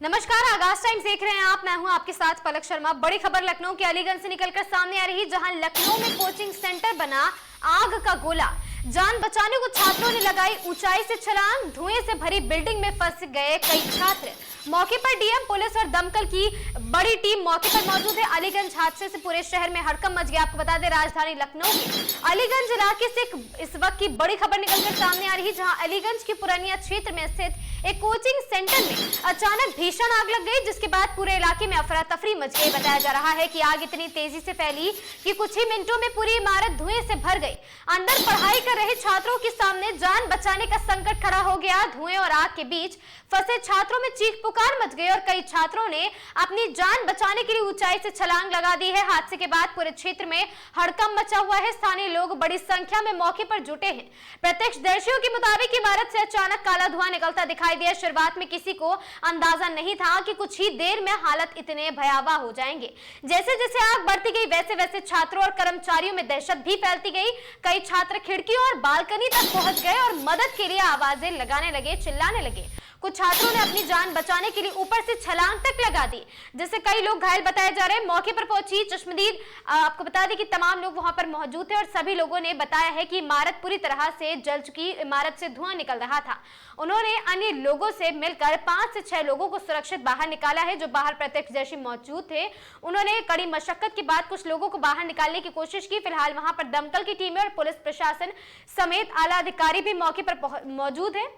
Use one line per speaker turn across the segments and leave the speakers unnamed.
नमस्कार, आगाज टाइम्स देख रहे हैं आप। मैं हूं आपके साथ पलक शर्मा। बड़ी खबर लखनऊ के अलीगंज से निकलकर सामने आ रही, जहां लखनऊ में कोचिंग सेंटर बना आग का गोला। जान बचाने को छात्रों ने लगाई ऊंचाई से छलांग, धुएं से भरी बिल्डिंग में फंस गए कई छात्र। मौके पर डीएम, पुलिस और दमकल की बड़ी टीम मौके पर मौजूद है। अलीगंज हादसे से पूरे शहर में हड़कंप मच गया। आपको बता दें, राजधानी लखनऊ के अलीगंज इलाके से इस वक्त की बड़ी खबर निकलकर सामने आ रही है, जहां अलीगंज के पुरानिया क्षेत्र में स्थित एक कोचिंग सेंटर में अचानक भीषण आग लग गई, जिसके बाद पूरे इलाके में अफरा तफरी मच गई। बताया जा रहा है कि आग इतनी तेजी से फैली कि कुछ ही मिनटों में पूरी इमारत धुएं से भर गई। अंदर पढ़ाई कर रहे छात्रों के सामने जान बचाने का संकट खड़ा हो गया। धुएं और आग के बीच फंसे छात्रों में चीख पुकार मच गई और कई छात्रों ने अपनी जान बचाने के लिए ऊंचाई से छलांग लगा दी है। हादसे के बाद पूरे क्षेत्र में हड़कंप मचा हुआ है। स्थानीय लोग बड़ी संख्या में मौके पर जुटे हैं। प्रत्यक्षदर्शियों के मुताबिक इमारत से अचानक काला धुआं निकलता दिखाई दिया। शुरुआत में किसी को अंदाजा नहीं था कि कुछ ही देर में हालत इतने भयावह हो जाएंगे। जैसे जैसे आग बढ़ती गई, वैसे वैसे छात्रों और कर्मचारियों में दहशत भी फैलती गई। कई छात्र खिड़कियों और बालकनी तक पहुंच गए और मदद के लिए आवाजें लगाने लगे, चिल्लाने लगे। कुछ छात्रों ने अपनी जान बचाने के लिए ऊपर से छलांग तक लगा दी, जिससे कई लोग घायल बताए जा रहे हैं। मौके पर पहुंची चश्मदीद, आपको बता दें कि तमाम लोग वहां पर मौजूद थे और सभी लोगों ने बताया है कि इमारत पूरी तरह से जल चुकी। इमारत से धुआं निकल रहा था। उन्होंने अन्य लोगों से मिलकर 5 से 6 लोगों को सुरक्षित बाहर निकाला है, जो बाहर प्रत्यक्षदर्शी मौजूद थे। उन्होंने कड़ी मशक्कत के बाद कुछ लोगों को बाहर निकालने की कोशिश की। फिलहाल वहां पर दमकल की टीमें और पुलिस प्रशासन समेत आला अधिकारी भी मौके पर मौजूद है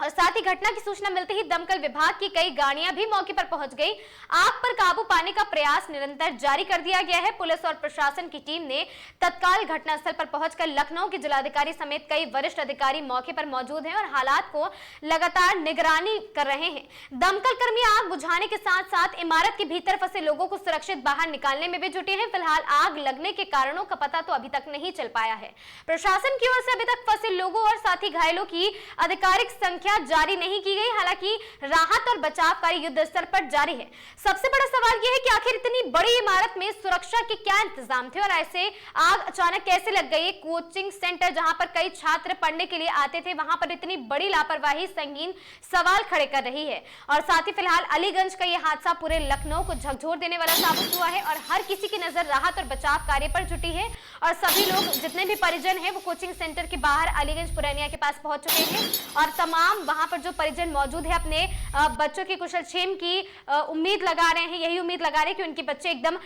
और साथ ही घटना की सूचना मिलते ही दमकल विभाग की कई गाड़ियां भी मौके पर पहुंच गई। आग पर काबू पाने का प्रयास निरंतर जारी कर दिया गया है। पुलिस और प्रशासन की टीम ने तत्काल घटनास्थल पर पहुंचकर लखनऊ के जिलाधिकारी समेत कई वरिष्ठ अधिकारी मौके पर मौजूद हैं और हालात को लगातार निगरानी कर रहे हैं। दमकल कर्मी आग बुझाने के साथ साथ इमारत के भीतर फंसे लोगों को सुरक्षित बाहर निकालने में भी जुटे हैं। फिलहाल आग लगने के कारणों का पता तो अभी तक नहीं चल पाया है। प्रशासन की ओर से अभी तक फंसे लोगों और साथ ही घायलों की आधिकारिक संख्या जारी नहीं की गई। हालांकि राहत और बचाव कार्य युद्ध स्तर पर जारी है। सबसे बड़ा सवाल यह है कि आखिर इतनी बड़ी इमारत में सुरक्षा के क्या इंतजाम थे और ऐसे आग अचानक कैसे लग गई। कोचिंग सेंटर जहां पर कई छात्र पढ़ने के लिए आते थे, वहां पर इतनी बड़ी लापरवाही संगीन सवाल खड़े कर रही है। और साथ ही फिलहाल अलीगंज का यह हादसा पूरे लखनऊ को झकझोर देने वाला साबित हुआ है और हर किसी की नजर राहत और बचाव कार्य पर जुटी है। और सभी लोग, जितने भी परिजन हैं, वो कोचिंग सेंटर के बाहर अलीगंज पुरानिया के पास पहुंच चुके हैं और तमाम वहां पर जो परिजन मौजूद है अपने बच्चों की कुशलक्षेम की उम्मीद लगा रहे हैं। यही उम्मीद लगा रहे हैं कि उनके बच्चे एकदम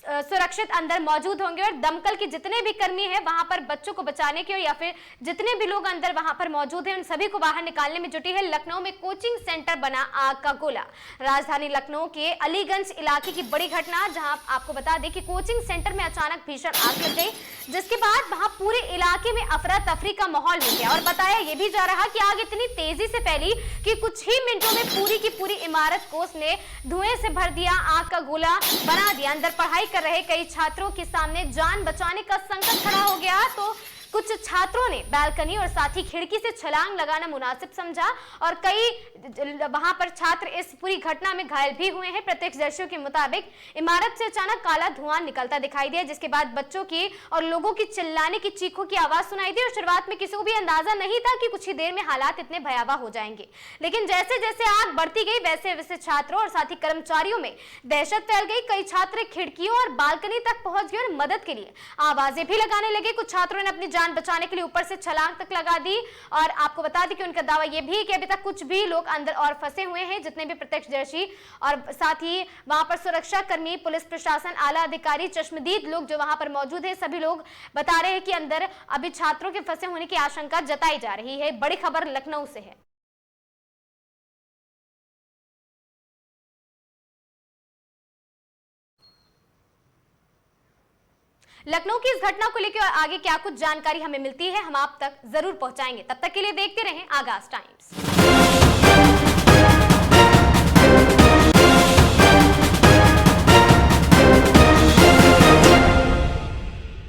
सुरक्षित अंदर मौजूद होंगे और दमकल के जितने भी कर्मी हैं वहां पर बच्चों को बचाने के या फिर जितने भी लोग अंदर वहां पर मौजूद हैं, उन सभी को बाहर निकालने में जुटी है। लखनऊ में कोचिंग सेंटर बना आग का गोला। राजधानी लखनऊ के अलीगंज इलाके की बड़ी घटना, जहां आपको बता दें कि कोचिंग सेंटर में अचानक भीषण आग लग गई, जिसके बाद वहां पूरे इलाके में अफरा तफरी का माहौल हो गया। और बताया यह भी जा रहा कि आग इतनी तेजी से फैली कि कुछ ही मिनटों में पूरी की पूरी इमारत को उसने धुएं से भर दिया, आग का गोला बना दिया। अंदर पढ़ाई कर रहे कई छात्रों के सामने जान बचाने का संकट खड़ा हो गया, तो कुछ छात्रों ने बालकनी और साथ ही खिड़की से छलांग लगाना मुनासिब समझा और कई वहां पर छात्र इस पूरी घटना में घायल भी हुए हैं। प्रत्यक्षदर्शियों के मुताबिक इमारत से अचानक काला धुआं निकलता दिखाई दिया, जिसके बाद बच्चों की और लोगों की चिल्लाने की चीखों की आवाज सुनाई दी। और शुरुआत में किसी को भी अंदाजा नहीं था कि कुछ ही देर में हालात इतने भयावह हो जाएंगे, लेकिन जैसे जैसे आग बढ़ती गई, वैसे वैसे छात्रों और साथ ही कर्मचारियों में दहशत फैल गई। कई छात्र खिड़कियों और बालकनी तक पहुंच गए और मदद के लिए आवाजें भी लगाने लगे। कुछ छात्रों ने अपनी जान बचाने के लिए ऊपर से छलांग तक लगा दी और आपको बता दें कि उनका दावा यह भी है कि अभी तक कुछ भी लोग अंदर और फंसे हुए हैं। जितने भी प्रत्यक्षदर्शी और साथ ही वहां पर सुरक्षा कर्मी, पुलिस प्रशासन, आला अधिकारी, चश्मदीद लोग जो वहां पर मौजूद है, सभी लोग बता रहे हैं कि अंदर अभी छात्रों के फंसे होने की आशंका जताई जा रही है। बड़ी खबर लखनऊ से है। लखनऊ की इस घटना को लेकर आगे क्या कुछ जानकारी हमें मिलती है, हम आप तक जरूर पहुंचाएंगे। तब तक के लिए देखते रहें आगाज टाइम्स।